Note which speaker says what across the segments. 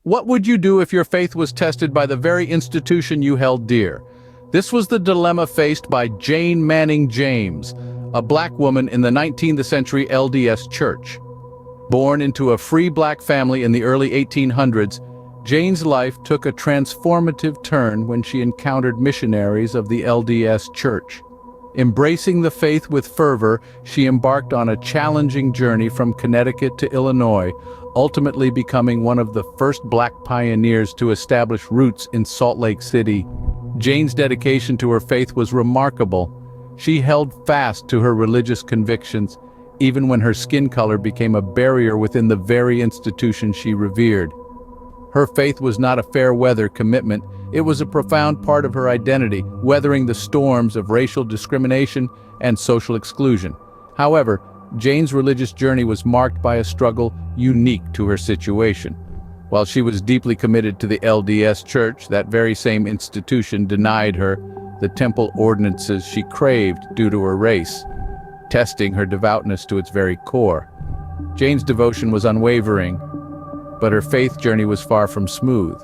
Speaker 1: What would you do if your faith was tested by the very institution you held dear? This was the dilemma faced by Jane Manning James, a black woman in the 19th century LDS Church. Born into a free black family in the early 1800s, Jane's life took a transformative turn when she encountered missionaries of the LDS Church. Embracing the faith with fervor, she embarked on a challenging journey from Connecticut to Illinois, ultimately becoming one of the first black pioneers to establish roots in Salt Lake City. Jane's dedication to her faith was remarkable. She held fast to her religious convictions, even when her skin color became a barrier within the very institution she revered. Her faith was not a fair-weather commitment. It was a profound part of her identity, weathering the storms of racial discrimination and social exclusion. However, Jane's religious journey was marked by a struggle unique to her situation. While she was deeply committed to the LDS Church, that very same institution denied her the temple ordinances she craved due to her race, testing her devoutness to its very core. Jane's devotion was unwavering, but her faith journey was far from smooth.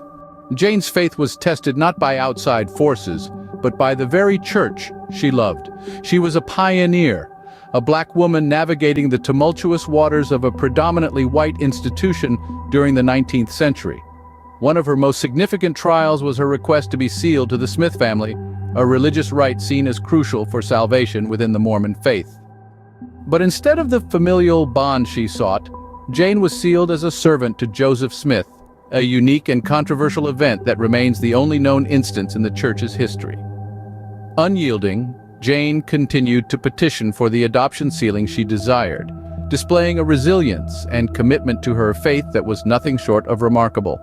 Speaker 1: Jane's faith was tested not by outside forces, but by the very church she loved. She was a pioneer, a black woman navigating the tumultuous waters of a predominantly white institution during the 19th century. One of her most significant trials was her request to be sealed to the Smith family, a religious rite seen as crucial for salvation within the Mormon faith. But instead of the familial bond she sought, Jane was sealed as a servant to Joseph Smith, a unique and controversial event that remains the only known instance in the church's history. Unyielding, Jane continued to petition for the adoption sealing she desired, displaying a resilience and commitment to her faith that was nothing short of remarkable.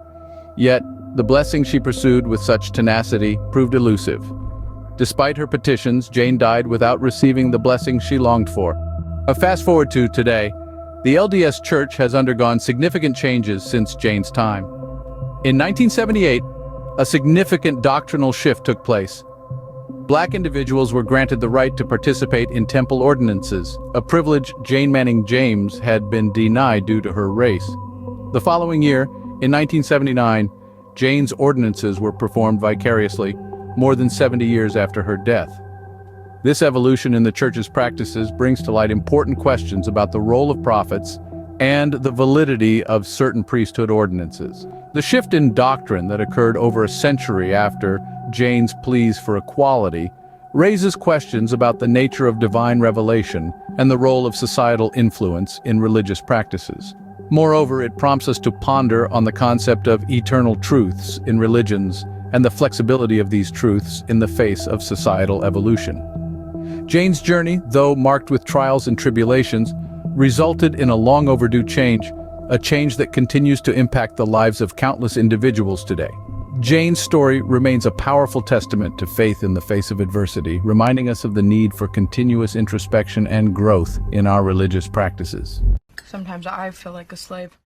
Speaker 1: Yet, the blessing she pursued with such tenacity proved elusive. Despite her petitions, Jane died without receiving the blessing she longed for. Fast forward to today, the LDS Church has undergone significant changes since Jane's time. In 1978, a significant doctrinal shift took place. Black individuals were granted the right to participate in temple ordinances, a privilege Jane Manning James had been denied due to her race. The following year, in 1979, Jane's ordinances were performed vicariously, more than 70 years after her death. This evolution in the church's practices brings to light important questions about the role of prophets and the validity of certain priesthood ordinances. The shift in doctrine that occurred over a century after Jane's pleas for equality raises questions about the nature of divine revelation and the role of societal influence in religious practices. Moreover, it prompts us to ponder on the concept of eternal truths in religions and the flexibility of these truths in the face of societal evolution. Jane's journey, though marked with trials and tribulations, resulted in a long overdue change, a change that continues to impact the lives of countless individuals today. Jane's story remains a powerful testament to faith in the face of adversity, reminding us of the need for continuous introspection and growth in our religious practices.
Speaker 2: Sometimes I feel like a slave.